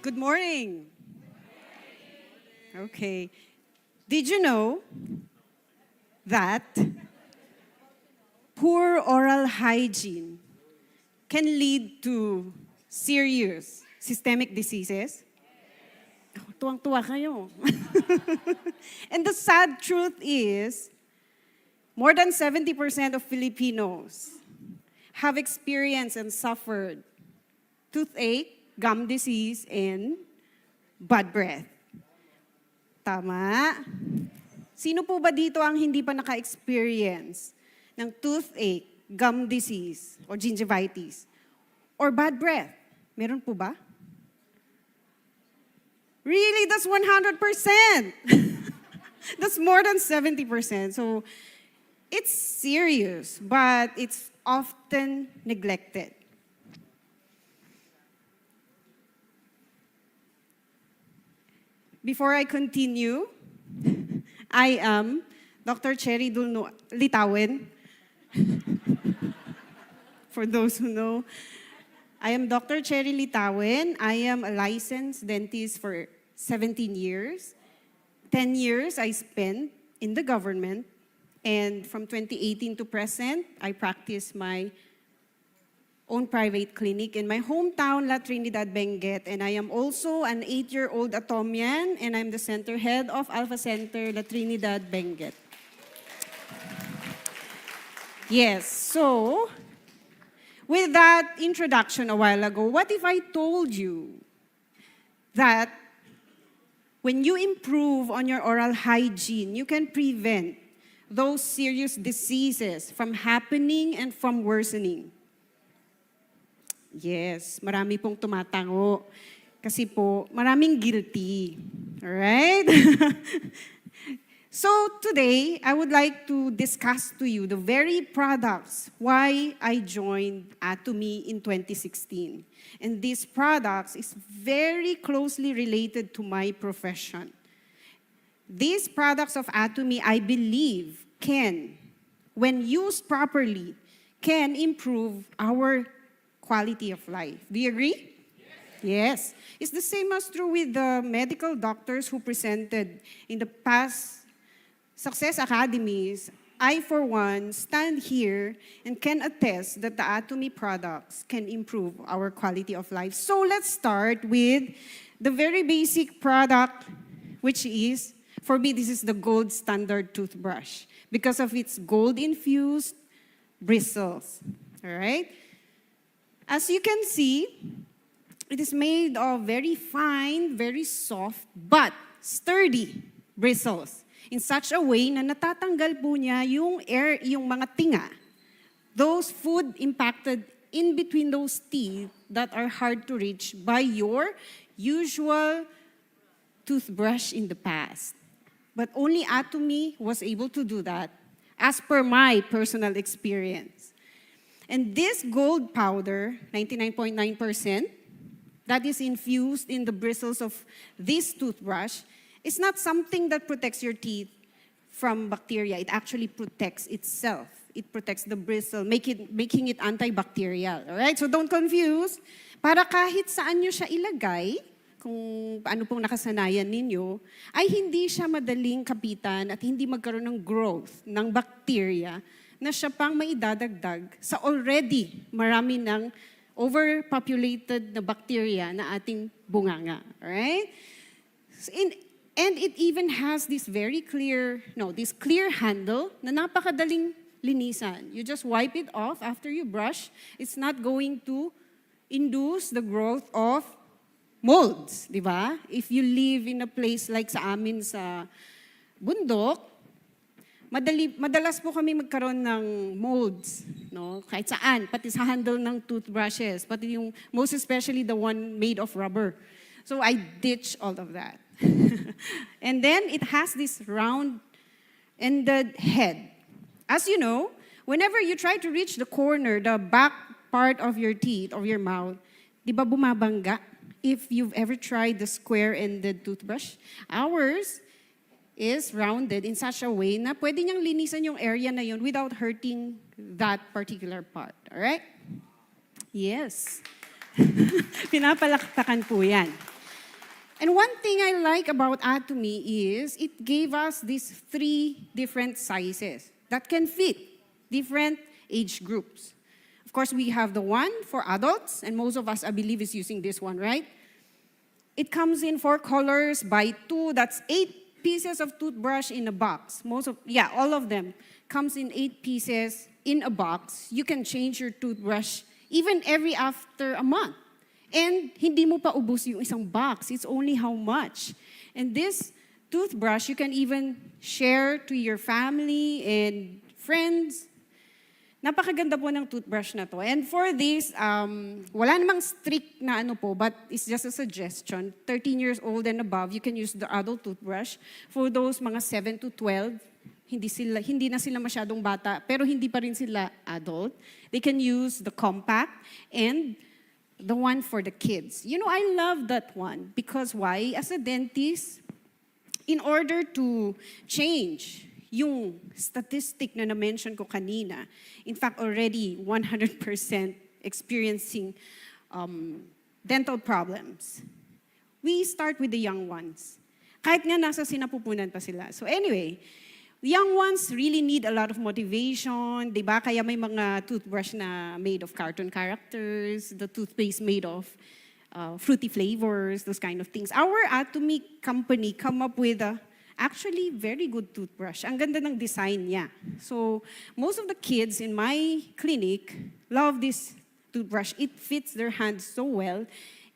Good morning. Okay. Did you know that poor oral hygiene can lead to serious systemic diseases? Oh, tuwang-tuwa kayo. And the sad truth is, more than 70% of Filipinos have experienced and suffered toothache, gum disease, and bad breath. Tama? Sino po ba dito ang hindi pa naka-experience ng toothache, gum disease, or gingivitis, or bad breath? Meron po ba? Really, that's 100%. That's more than 70%. So, it's serious, but it's often neglected. Before I continue, I am Dr. Cherry Dulno Litawin. For those who know, I am Dr. Cherry Litawin. I am a licensed dentist for 17 years. 10 years I spent in the government. And from 2018 to present, I practice my own private clinic in my hometown, La Trinidad, Benguet. And I am also an 8-year-old Atomian, and I'm the center head of Alpha Center, La Trinidad, Benguet. Yes, so with that introduction a while ago, what if I told you that when you improve on your oral hygiene, you can prevent those serious diseases from happening and from worsening? Yes, marami pong tumatango. Kasi po, maraming guilty. Alright? So today, I would like to discuss to you the very products why I joined Atomy in 2016. And these products is very closely related to my profession. These products of Atomy, I believe, can, when used properly, can improve our quality of life. Do you agree? Yes. It's the same as true with the medical doctors who presented in the past success academies. I, for one, stand here and can attest that the Atomy products can improve our quality of life. So let's start with the very basic product, which is, for me, this is the gold standard toothbrush because of its gold-infused bristles. All right? As you can see, it is made of very fine, very soft, but sturdy bristles in such a way na natatanggal po niya yung air, yung mga tinga, those food impacted in between those teeth that are hard to reach by your usual toothbrush in the past. But only Atomy was able to do that, as per my personal experience. And this gold powder, 99.9%, that is infused in the bristles of this toothbrush, is not something that protects your teeth from bacteria. It actually protects itself. It protects the bristle, making it antibacterial. All right? So don't confuse. Para kahit saan nyo siya ilagay, kung ano pong nakasanayan ninyo, ay hindi siya madaling kapitan at hindi magkaroon ng growth ng bacteria na siya pang maidadagdag sa already marami ng overpopulated na bacteria na ating bunganga. Alright? And it even has this very clear, this clear handle na napakadaling linisan. You just wipe it off after you brush. It's not going to induce the growth of molds, di ba? If you live in a place like sa amin sa bundok, madalas po kami magkaroon ng molds, no? Kahit saan, pati sa handle ng toothbrushes, pati yung, most especially the one made of rubber. So I ditch all of that. And then it has this round-ended head. As you know, whenever you try to reach the corner, the back part of your teeth, of your mouth, di ba bumabangga? If you've ever tried the square-ended toothbrush, ours is rounded in such a way na pwede niyang linisan yung area na yun without hurting that particular part. Alright? Yes. Pinapalakpakan po yan. And one thing I like about Atomy is it gave us these 3 different sizes that can fit different age groups. Of course, we have the one for adults, and most of us, I believe, is using this one, right? It comes in 4 colors, buy 2, that's 8 pieces of toothbrush in a box. All of them comes in 8 pieces in a box. You can change your toothbrush even every after a month. And hindi mo pa ubos yung isang box. It's only how much. And this toothbrush, you can even share to your family and friends. Napakaganda po ng toothbrush na to. And for this, wala namang strict na ano po, but it's just a suggestion. 13 years old and above, you can use the adult toothbrush. For those mga 7 to 12, hindi na sila masyadong bata, pero hindi pa rin sila adult. They can use the compact and the one for the kids. You know, I love that one because why? As a dentist, in order to change yung statistic na na-mention ko kanina, in fact, already 100% experiencing dental problems, we start with the young ones. Kahit nga nasa sinapupunan pa sila. So anyway, young ones really need a lot of motivation, di ba? Kaya may mga toothbrush na made of cartoon characters, the toothpaste made of fruity flavors, those kind of things. Our Atomy company come up with a actually very good toothbrush. Ang ganda ng design niya. So most of the kids in my clinic love this toothbrush. It fits their hands so well.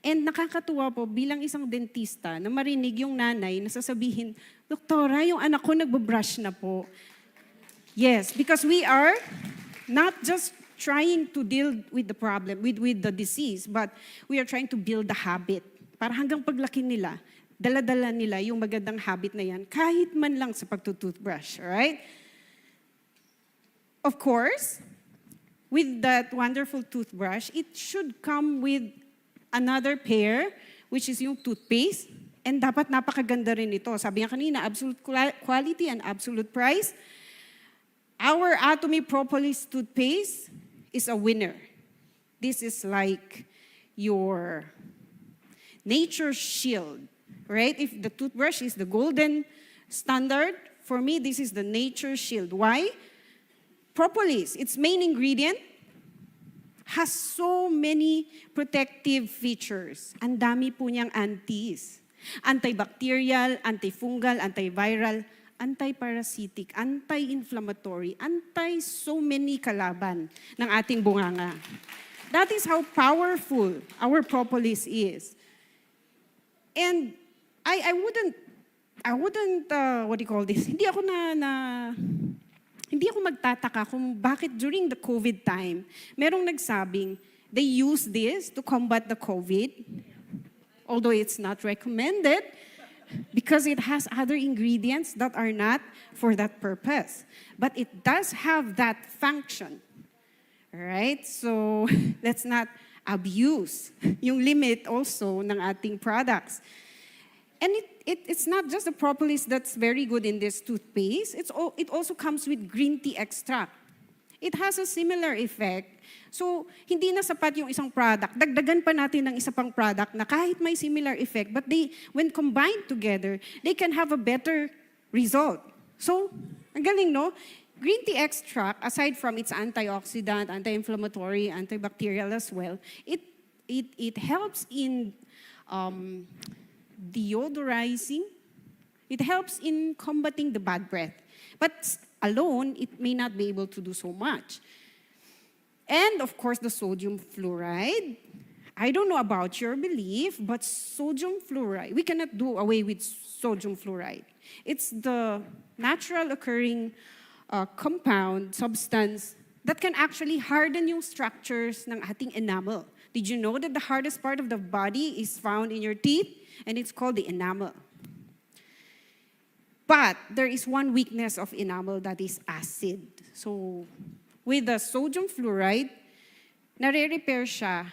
And nakakatuwa po, bilang isang dentista, na marinig yung nanay na sasabihin, Doktora, yung anak ko nagbabrush na po. Yes, because we are not just trying to deal with the problem, with the disease, but we are trying to build the habit. Para hanggang paglaki nila, dala-dala nila yung magandang habit na yan, kahit man lang sa pagtutoothbrush, alright? Of course, with that wonderful toothbrush, it should come with another pair, which is yung toothpaste. And dapat napakaganda rin ito. Sabi nga kanina, absolute quality and absolute price. Our Atomy Propolis toothpaste is a winner. This is like your nature shield, right? If the toothbrush is the golden standard, for me, this is the nature shield. Why? Propolis, its main ingredient, has so many protective features. Ang dami po niyang antis. Antibacterial, antifungal, antiviral, antiparasitic, anti-inflammatory, anti-so many kalaban ng ating bunganga. That is how powerful our propolis is. And I wouldn't, what do you call this? Hindi ako magtataka kung bakit during the COVID time, merong nagsabing they use this to combat the COVID, although it's not recommended because it has other ingredients that are not for that purpose. But it does have that function, right? So let's not abuse yung limit also ng ating products. And it's not just the propolis that's very good in this toothpaste. It also comes with green tea extract. It has a similar effect. So, hindi na sapat yung isang product. Dagdagan pa natin ng isa pang product na kahit may similar effect, but when combined together, they can have a better result. So, ang galing, no? Green tea extract, aside from its antioxidant, anti-inflammatory, antibacterial as well, it helps in deodorizing. It helps in combating the bad breath. But alone, it may not be able to do so much. And of course, the sodium fluoride. I don't know about your belief, but sodium fluoride, we cannot do away with sodium fluoride. It's the natural occurring compound, substance, that can actually harden yung structures ng ating enamel. Did you know that the hardest part of the body is found in your teeth? And it's called the enamel. But there is one weakness of enamel that is acid. So with the sodium fluoride, nare-repair siya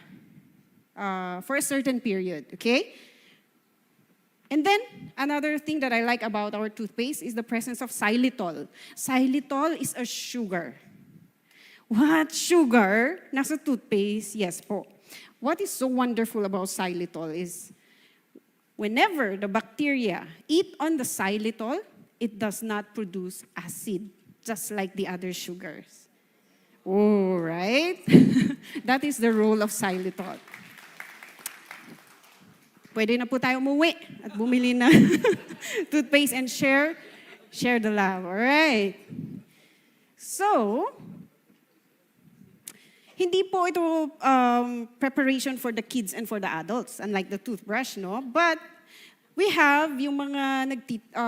for a certain period, okay? And then, another thing that I like about our toothpaste is the presence of xylitol. Xylitol is a sugar. What? Sugar? Nasa toothpaste? Yes po. What is so wonderful about xylitol is Whenever the bacteria eat on the xylitol, it does not produce acid, just like the other sugars. Oh, right? That is the role of xylitol. Pwede na po tayo umuwi at bumili na toothpaste and share the love. All right. So, hindi po ito preparation for the kids and for the adults, unlike the toothbrush, no? But we have yung mga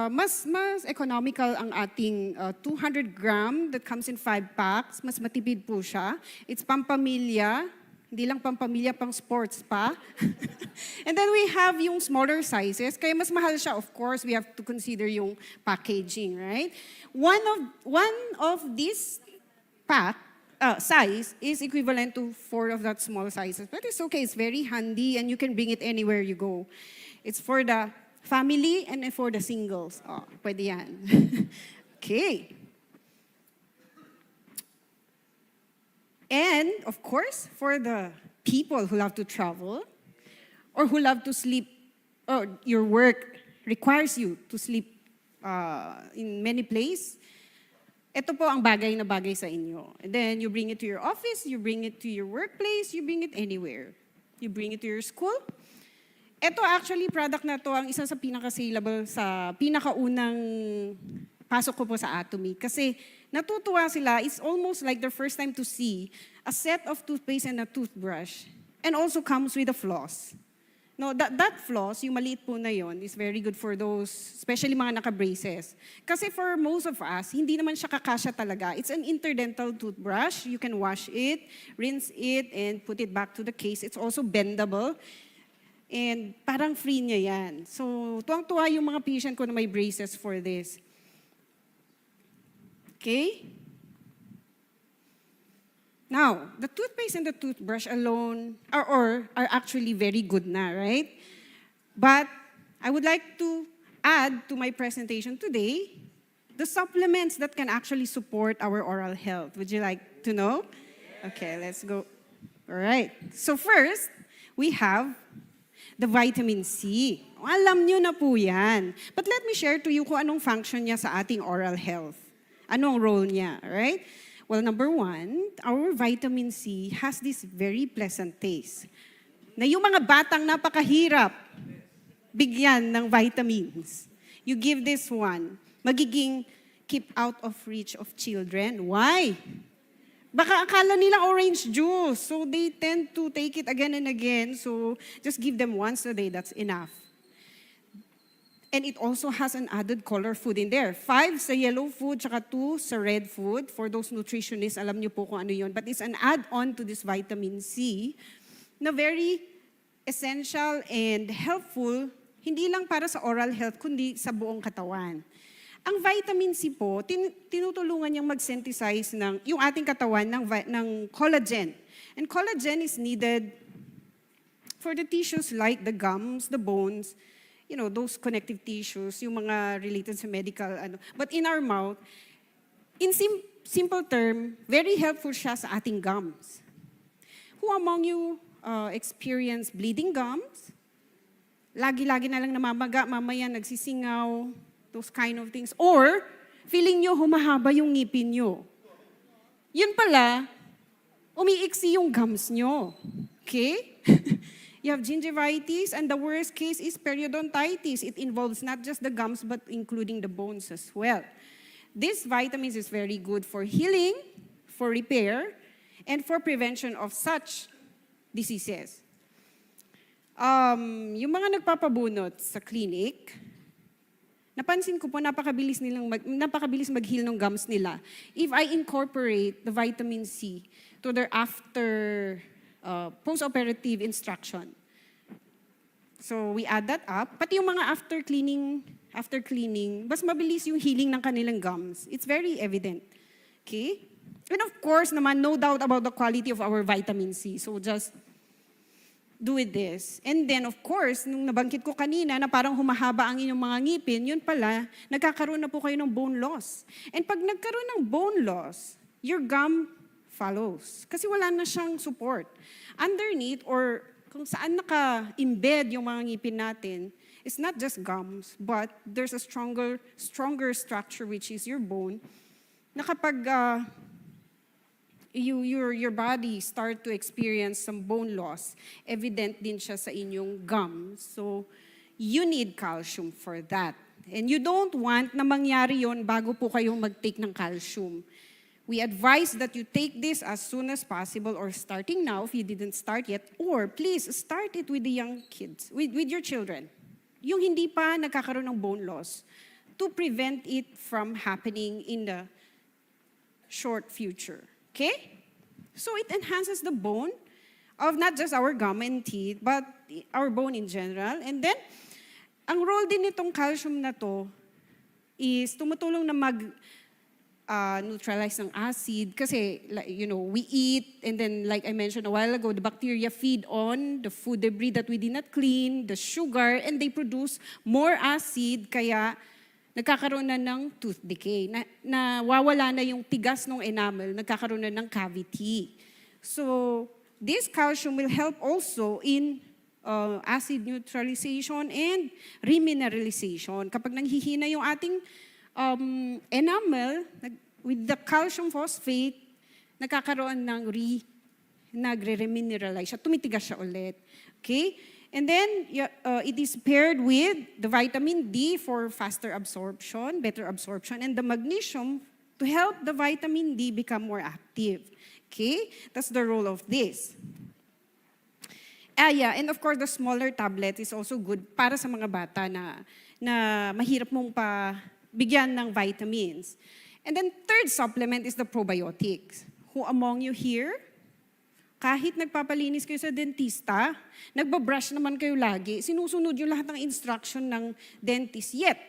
mas economical ang ating 200 gram that comes in 5 packs. Mas matipid po siya. It's pampamilya. Hindi lang pampamilya, pang sports pa. And then we have yung smaller sizes. Kaya mas mahal siya, of course, we have to consider yung packaging, right? One of these size is equivalent to 4 of that small sizes. But it's okay, it's very handy and you can bring it anywhere you go. It's for the family and for the singles. Oh, pwede yan. Okay. And, of course, for the people who love to travel or who love to sleep, or your work requires you to sleep in many places, ito po ang bagay na bagay sa inyo. And then you bring it to your office, you bring it to your workplace, you bring it anywhere. You bring it to your school. Ito actually, product na to ang isa sa pinaka-saleable sa pinakaunang pasok ko po sa Atomy. Kasi natutuwa sila, it's almost like their first time to see a set of toothpaste and a toothbrush. And also comes with a floss. No, that floss, yung maliit po na yon, is very good for those, especially mga naka-braces. Kasi for most of us, hindi naman siya kakasya talaga. It's an interdental toothbrush. You can wash it, rinse it, and put it back to the case. It's also bendable. And parang free niya yan. So, tuwang-tuwa yung mga patient ko na may braces for this. Okay? Now, the toothpaste and the toothbrush alone are actually very good na, right? But I would like to add to my presentation today the supplements that can actually support our oral health. Would you like to know? Okay, let's go. All right. So first, we have the vitamin C. Alam nyo na po yan. But let me share to you kung anong function niya sa ating oral health. Anong role niya, right? Well, number 1, our vitamin C has this very pleasant taste. Na yung mga batang napakahirap bigyan ng vitamins. You give this one, magiging keep out of reach of children. Why? Baka akala nila orange juice, so they tend to take it again and again. So just give them once a day, that's enough. And it also has an added color food in there. 5 sa yellow food, tsaka 2 sa red food. For those nutritionists, alam niyo po kung ano yun. But it's an add-on to this vitamin C na very essential and helpful, hindi lang para sa oral health, kundi sa buong katawan. Ang vitamin C po, tinutulungan niyang mag-synthesize ng yung ating katawan ng collagen. And collagen is needed for the tissues like the gums, the bones, you know, those connective tissues, yung mga related sa medical, But in our mouth, in simple term, very helpful siya sa ating gums. Who among you experience bleeding gums? Lagi-lagi na lang namamaga, mamaya nagsisingaw, those kind of things. Or, feeling nyo humahaba yung ngipin nyo. Yun pala, umiiksi yung gums nyo. Okay? You have gingivitis, and the worst case is periodontitis. It involves not just the gums, but including the bones as well. This vitamins is very good for healing, for repair, and for prevention of such diseases. Yung mga nagpapabunot sa clinic, napansin ko po, napakabilis mag-heal ng gums nila. If I incorporate the vitamin C to their post-operative instruction. So we add that up. Pati yung mga after cleaning, mas mabilis yung healing ng kanilang gums. It's very evident. Okay? And of course naman, no doubt about the quality of our vitamin C. So just do with this. And then of course, nung nabanggit ko kanina na parang humahaba ang inyong mga ngipin, yun pala, nagkakaroon na po kayo ng bone loss. And pag nagkaroon ng bone loss, your gum follows. Kasi wala na siyang support. Underneath or kung saan naka-embed yung mga ngipin natin, it's not just gums, but there's a stronger structure which is your bone, na kapag your body start to experience some bone loss, evident din siya sa inyong gums. So, you need calcium for that. And you don't want na mangyari yon bago po kayong mag-take ng calcium. We advise that you take this as soon as possible or starting now if you didn't start yet, or please start it with the young kids, with your children. Yung hindi pa nagkakaroon ng bone loss, to prevent it from happening in the short future. Okay? So it enhances the bone of not just our gum and teeth, but our bone in general. And then, ang role din nitong calcium na to is tumutulong na neutralize ng acid kasi, we eat and then like I mentioned a while ago, the bacteria feed on the food debris that we did not clean, the sugar, and they produce more acid kaya nagkakaroon na ng tooth decay. Nawawala na yung tigas ng enamel, nagkakaroon na ng cavity. So, this calcium will help also in acid neutralization and remineralization. Kapag nanghihina yung ating enamel, with the calcium phosphate, nagkakaroon ng nagre-remineralize siya, tumitigas siya ulit. Okay? And then, it is paired with the vitamin D for faster absorption, better absorption, and the magnesium to help the vitamin D become more active. Okay? That's the role of this. Yeah, and of course, the smaller tablet is also good para sa mga bata na mahirap mong bigyan ng vitamins. And then, third supplement is the probiotics. Who among you here, kahit nagpapalinis kayo sa dentista, nagbabrush naman kayo lagi, sinusunod yung lahat ng instruction ng dentist. Yet,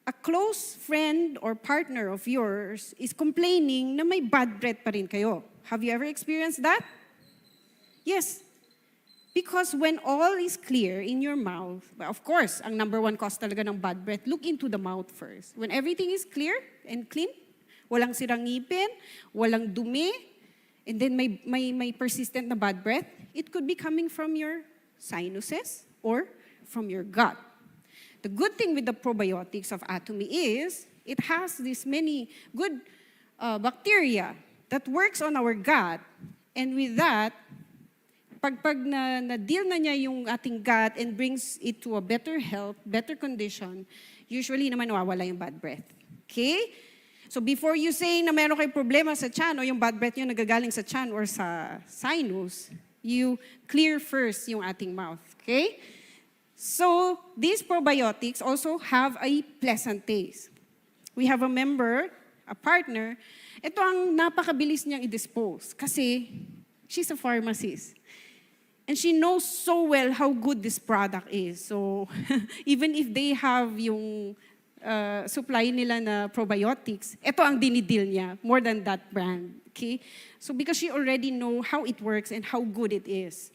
a close friend or partner of yours is complaining na may bad breath pa rin kayo. Have you ever experienced that? Yes. Because when all is clear in your mouth, of course, ang number one cause talaga ng bad breath, look into the mouth first. When everything is clear and clean, walang sirang ngipin, walang dumi, and then may persistent na bad breath, it could be coming from your sinuses or from your gut. The good thing with the probiotics of Atomy is it has this many good bacteria that works on our gut, and with that, pag na-deal na niya yung ating gut and brings it to a better health, better condition, usually naman nawawala yung bad breath. Okay? So before you say na meron kayong problema sa tiyan o yung bad breath nyo nagagaling sa tiyan or sa sinus, you clear first yung ating mouth. Okay? So these probiotics also have a pleasant taste. We have a member, a partner, ito ang napakabilis niyang i-dispose kasi she's a pharmacist. And she knows so well how good this product is. So even if they have yung supply nila na probiotics, ito ang dinidil niya, more than that brand. Okay? So because she already know how it works and how good it is.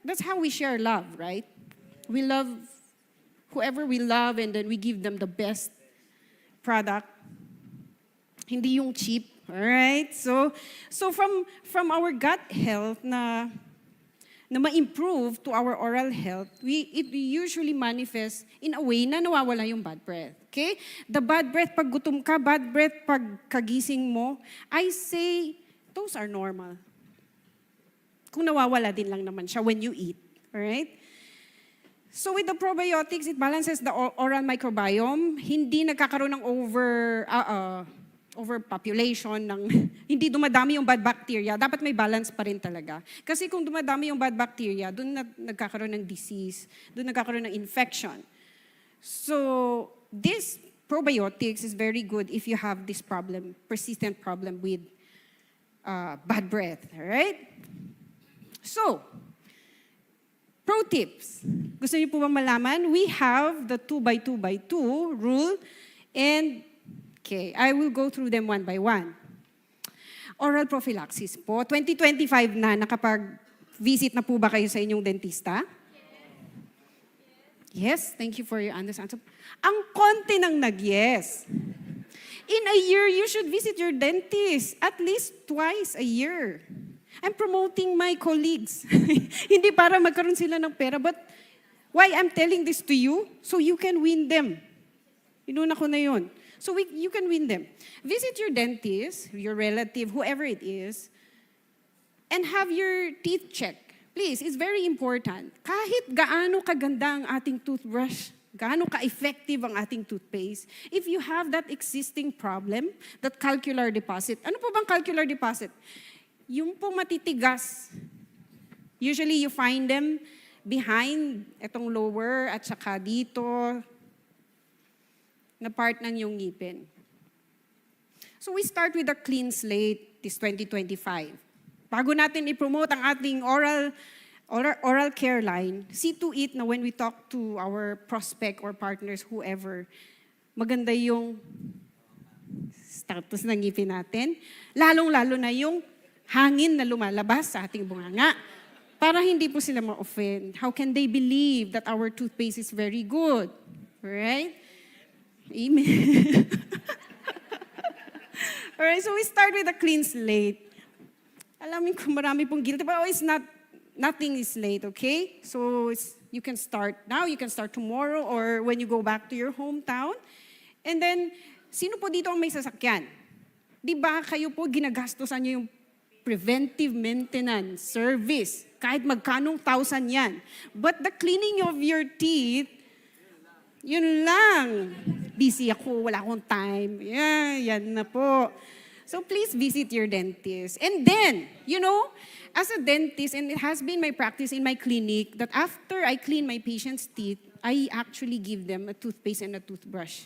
That's how we share love, right? We love whoever we love and then we give them the best product. Hindi yung cheap, alright? So from our gut health na ma-improve to our oral health, it usually manifests in a way na nawawala yung bad breath. Okay? The bad breath pag gutom ka, bad breath pag kagising mo, I say, those are normal. Kung nawawala din lang naman siya when you eat. Alright? So with the probiotics, it balances the oral microbiome. Hindi nagkakaroon ng overpopulation, hindi dumadami yung bad bacteria, dapat may balance pa rin talaga. Kasi kung dumadami yung bad bacteria, doon nagkakaroon ng disease, doon nagkakaroon ng infection. So, this probiotics is very good if you have this problem, persistent problem with bad breath, alright? So, pro tips. Gusto niyo po bang malaman? We have the 2x2x2 rule and okay, I will go through them one by one. Oral prophylaxis po. 2025 na, nakapag-visit na po ba kayo sa inyong dentista? Yes, thank you for your understanding. Ang konti ng nag-yes. In a year, you should visit your dentist at least twice a year. I'm promoting my colleagues. Hindi para magkaroon sila ng pera, but why I'm telling this to you? So you can win them. Inuna ko na yun. So you can win them. Visit your dentist, your relative, whoever it is, and have your teeth checked. Please, it's very important. Kahit gaano kaganda ang ating toothbrush, gaano ka-effective ang ating toothpaste, if you have that existing problem, that calcular deposit. Ano po bang calcular deposit? Yung po matitigas. Usually you find them behind itong lower at saka dito na part ng yung ngipin. So we start with a clean slate this 2025. Bago natin i-promote ang ating oral care line, see to it na when we talk to our prospect or partners, whoever, maganda yung status ng ngipin natin, lalong-lalo na yung hangin na lumalabas sa ating bunganga para hindi po sila ma-offend. How can they believe that our toothpaste is very good? Right? Amen. Alright, so we start with a clean slate. Alamin ko marami pong guilty, but nothing is late, okay? So you can start now, you can start tomorrow, or when you go back to your hometown. And then, sino po dito ang may sasakyan? Di ba kayo po ginagastosan nyo yung preventive maintenance service? Kahit magkanong 1,000 yan. But the cleaning of your teeth, yun lang. Busy ako, wala akong time. Yan na po. So please visit your dentist. And then, as a dentist, and it has been my practice in my clinic, that after I clean my patient's teeth, I actually give them a toothpaste and a toothbrush.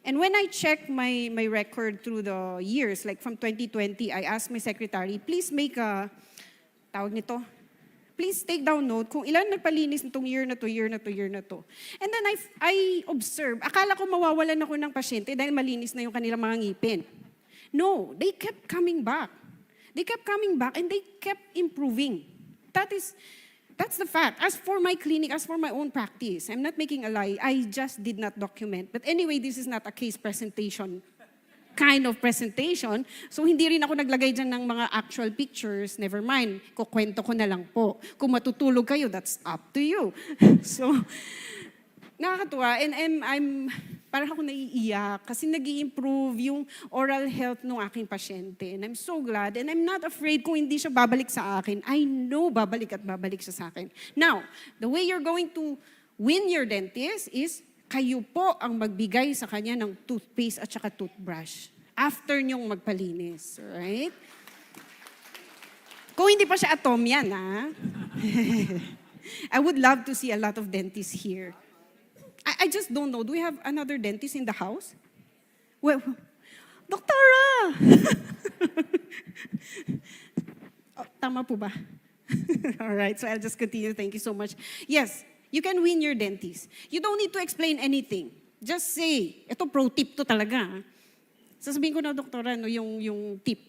And when I check my record through the years, like from 2020, I asked my secretary, please make a, please take down note kung ilan nagpalinis nitong year na to. And then I observe, akala ko mawawalan ako ng pasyente dahil malinis na yung kanilang mga ngipin. No, they kept coming back. They kept coming back and they kept improving. That's the fact. As for my clinic, as for my own practice, I'm not making a lie. I just did not document. But anyway, this is not a case presentation kind of presentation. So hindi rin ako naglagay dyan ng mga actual pictures. Never mind. Kukwento ko na lang po. Kung matutulog kayo, that's up to you. So, nakakatuwa. And I'm parang ako naiiyak kasi nag-i-improve yung oral health ng aking pasyente. And I'm so glad. And I'm not afraid kung hindi siya babalik sa akin. I know babalik at babalik siya sa akin. Now, the way you're going to win your dentist is kayo po ang magbigay sa kanya ng toothpaste at saka toothbrush after nyong magpalinis. Right? Kung hindi pa siya atom yan, ha? I would love to see a lot of dentists here. I just don't know. Do we have another dentist in the house? Well, Doktora! Oh, tama po ba? All right, so I'll just continue. Thank you so much. Yes, you can win your dentist. You don't need to explain anything. Just say, ito pro tip to talaga. Sasabihin ko na, Doktora, yung tip.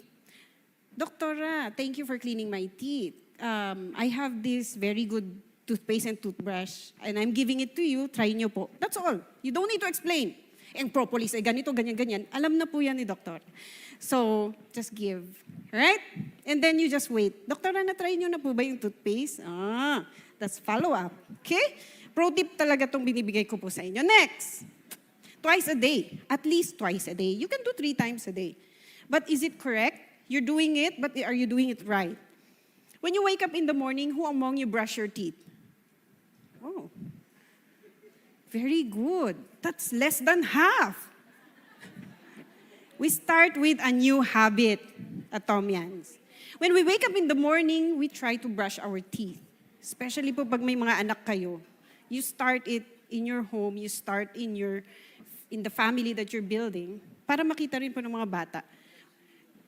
Doktora, thank you for cleaning my teeth. I have this very good toothpaste and toothbrush, and I'm giving it to you, try nyo po. That's all. You don't need to explain. And propolis ay ganito, ganyan. Alam na po yan ni Doktor. So, just give. Right? And then you just wait. Doktor, na-try nyo na po ba yung toothpaste? That's follow-up. Okay? Pro tip talaga itong binibigay ko po sa inyo. Next. Twice a day. At least twice a day. You can do 3 times a day. But is it correct? You're doing it, but are you doing it right? When you wake up in the morning, who among you brush your teeth? Oh, very good. That's less than half. We start with a new habit at Tomians. When we wake up in the morning, we try to brush our teeth. Especially po pag may mga anak kayo. You start it in your home, you start in the family that you're building para makita rin po ng mga bata.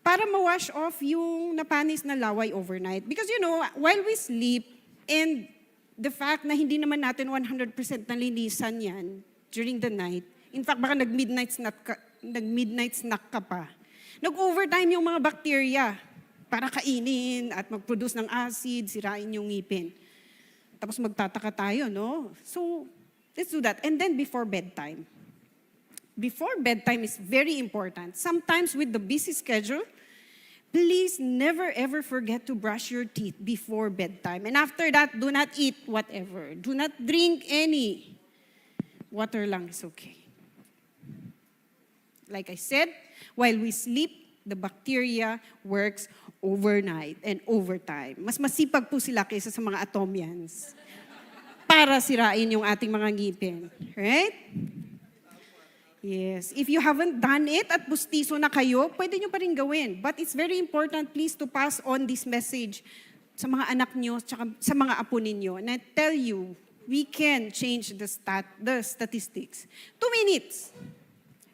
Para ma-wash off yung napanis na laway overnight. Because while we sleep and the fact na hindi naman natin 100% nalinisan yan during the night, in fact, baka nag-midnight snack ka pa. Nag-overtime yung mga bacteria para kainin at mag-produce ng acid, sirain yung ngipin. Tapos magtataka tayo, no? So, let's do that. And then before bedtime. Before bedtime is very important. Sometimes with the busy schedule, please never ever forget to brush your teeth before bedtime. And after that, do not eat whatever. Do not drink any. Water lang is okay. Like I said, while we sleep, the bacteria works overnight and overtime. Mas masipag po sila kaysa sa mga atomians para sirain yung ating mga ngipin. Right? Yes. If you haven't done it at bustiso na kayo, pwede nyo pa rin gawin. But it's very important, please, to pass on this message sa mga anak nyo, tsaka sa mga apo ninyo. And I tell you, we can change the statistics. 2 minutes.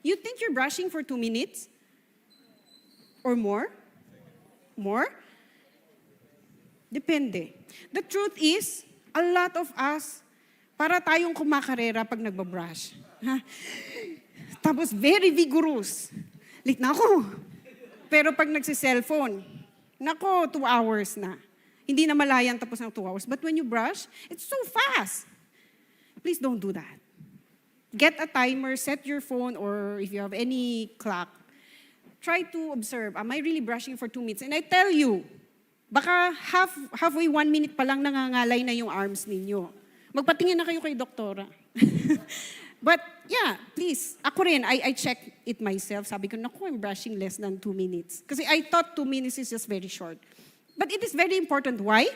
You think you're brushing for 2 minutes? Or more? More? Depende. The truth is, a lot of us, para tayong kumakarera pag nagbabrush. Ha? Tapos very vigorous. Late na ako. Pero pag nagsi-cellphone, nako, 2 hours na. Hindi na malayan tapos ng 2 hours. But when you brush, it's so fast. Please don't do that. Get a timer, set your phone, or if you have any clock, try to observe, am I really brushing for 2 minutes? And I tell you, baka halfway 1 minute pa lang nangangalay na yung arms ninyo. Magpatingin na kayo kay doktora. But yeah, please, ako rin, I check it myself. Sabi ko, naku, I'm brushing less than 2 minutes. Kasi I thought 2 minutes is just very short. But it is very important. Why?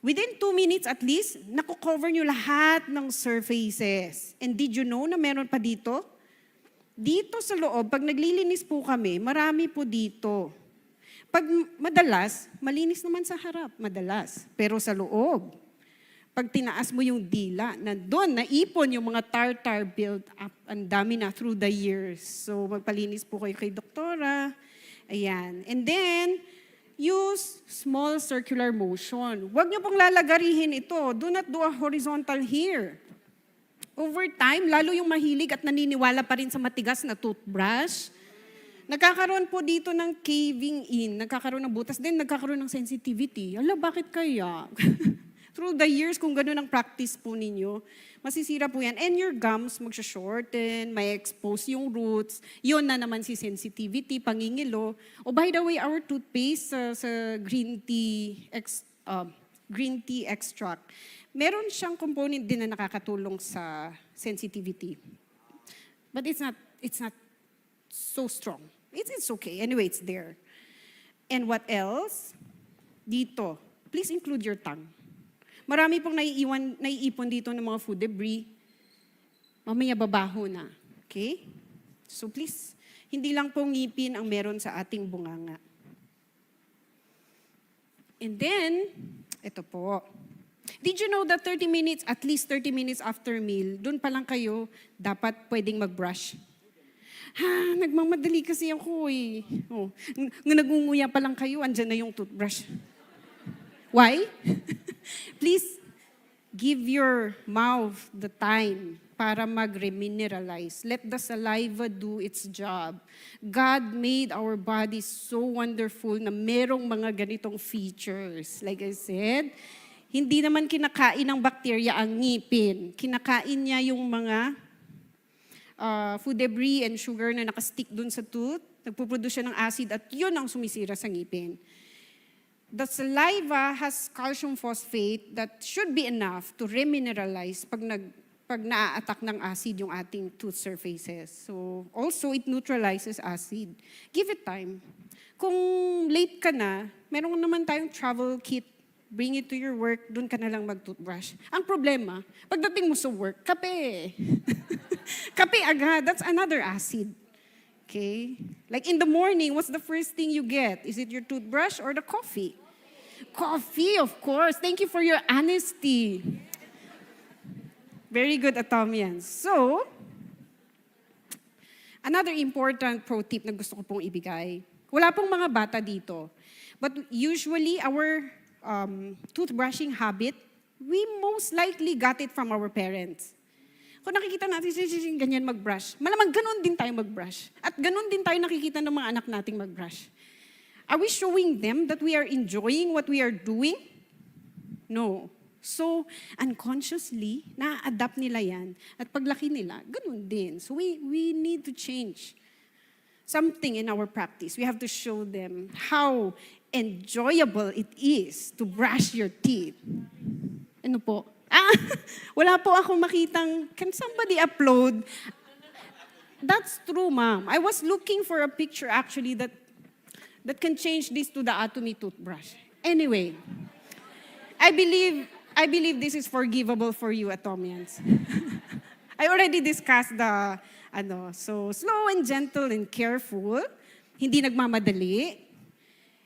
Within 2 minutes at least, nakukover nyo lahat ng surfaces. And did you know na meron pa dito? Dito sa loob, pag naglilinis po kami, marami po dito. Pag madalas, malinis naman sa harap, madalas. Pero sa loob, pag tinaas mo yung dila, nandun, naipon yung mga tartar build up. Ang dami na through the years. So magpalinis po kayo kay doktora. Ayan. And then, use small circular motion. Huwag niyo pong lalagarihin ito. Do not do a horizontal here. Over time, lalo yung mahilig at naniniwala pa rin sa matigas na toothbrush, nagkakaroon po dito ng caving in, nagkakaroon ng butas, then nagkakaroon ng sensitivity. Ala, bakit kaya? Through the years, kung gano'n ang practice po ninyo, masisira po yan. And your gums mag-shorten, may expose yung roots. Yun na naman si sensitivity, pangingilo. Oh, by the way, our toothpaste sa green tea extract, meron siyang component din na nakakatulong sa sensitivity. But it's not so strong. It's okay. Anyway, it's there. And what else? Dito, please include your tongue. Marami pong naiipon dito ng mga food debris. Mamaya babaho na. Okay? So please, hindi lang po ngipin ang meron sa ating bunganga. And then, ito po. Did you know that 30 minutes, at least 30 minutes after meal, doon pa lang kayo dapat pwedeng mag-brush? Ha, nagmamadali kasi ako eh. Oh, nagunguya pa lang kayo, andyan na yung toothbrush. Why? Please, give your mouth the time para mag-remineralize. Let the saliva do its job. God made our bodies so wonderful na merong mga ganitong features. Like I said, hindi naman kinakain ng bacteria ang ngipin. Kinakain niya yung mga food debris and sugar na nakastick dun sa tooth. Nagpuproduce siya ng acid at yun ang sumisira sa ngipin. The saliva has calcium phosphate that should be enough to remineralize pag na-attack ng acid yung ating tooth surfaces. So, also, it neutralizes acid. Give it time. Kung late ka na, meron naman tayong travel kit. Bring it to your work, dun ka na lang mag-toothbrush. Ang problema, pagdating mo sa work, kape. Kape agad, that's another acid. Okay? Like in the morning, what's the first thing you get? Is it your toothbrush or the coffee? Coffee, of course. Thank you for your honesty. Very good, Atomians. So, another important pro tip na gusto ko pong ibigay. Wala pong mga bata dito. But usually, our toothbrushing habit, we most likely got it from our parents. Kung nakikita natin ganyan mag-brush, malamang ganun din tayo mag-brush. At ganun din tayo nakikita ng mga anak nating mag-brush. Are we showing them that we are enjoying what we are doing? No. So, unconsciously, na-adapt nila yan. At paglaki nila, ganun din. So, we need to change. something in our practice. We have to show them how enjoyable it is to brush your teeth. Ano po? Wala po akong makitang, can somebody upload? That's true, ma'am. I was looking for a picture actually that can change this to the Atomy toothbrush. Anyway, I believe this is forgivable for you, Atomians. I already discussed the, so slow and gentle and careful, hindi nagmamadali.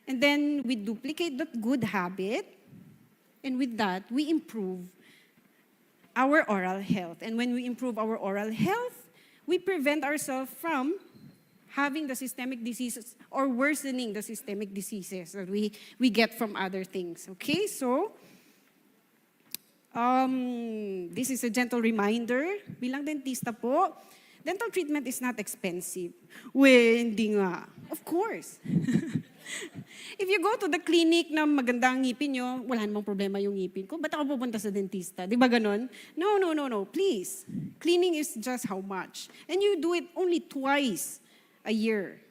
And then we duplicate that good habit, and with that, we improve our oral health. And when we improve our oral health, we prevent ourselves from having the systemic diseases or worsening the systemic diseases that we get from other things. Okay, so this is a gentle reminder. Bilang dentista po, dental treatment is not expensive. Hindi nga. Of course. If you go to the clinic na maganda ang ngipin nyo, wala namang problema yung ngipin ko, ba't ako pupunta sa dentista? Di ba ganon? No. Please. Cleaning is just how much? And you do it only twice a year.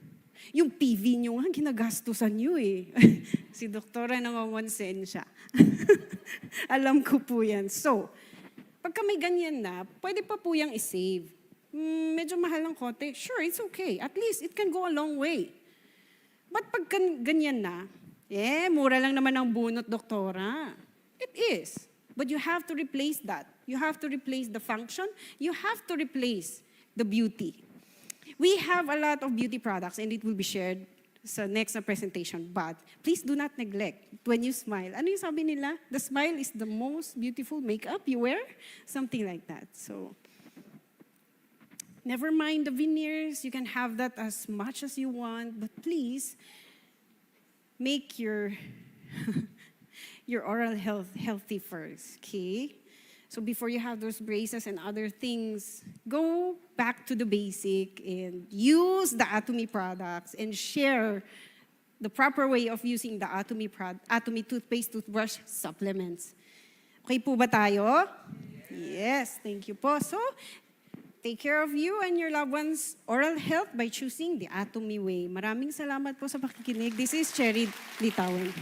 Yung PV nyo nga, ginagastusan nyo eh. Si doktora nangongonsen siya. Alam ko po yan. So, pagka may ganyan na, pwede pa po yung isave. Medyo mahal ng konti. Sure, it's okay. At least it can go a long way. But pag ganyan na, mura lang naman ang bunot, doktora. It is. But you have to replace that. You have to replace the function. You have to replace the beauty. We have a lot of beauty products and it will be shared sa next na presentation. But please do not neglect when you smile. Ano yung sabi nila? The smile is the most beautiful makeup you wear? Something like that. So, never mind the veneers. You can have that as much as you want. But please, make your oral health healthy first, okay? So before you have those braces and other things, go back to the basic and use the Atomy products and share the proper way of using the Atomy toothpaste, toothbrush, supplements. Okay po ba tayo? Yes, thank you po. So, take care of you and your loved ones' oral health by choosing the Atomy way. Maraming salamat po sa pakikinig. This is Cherry Litawan.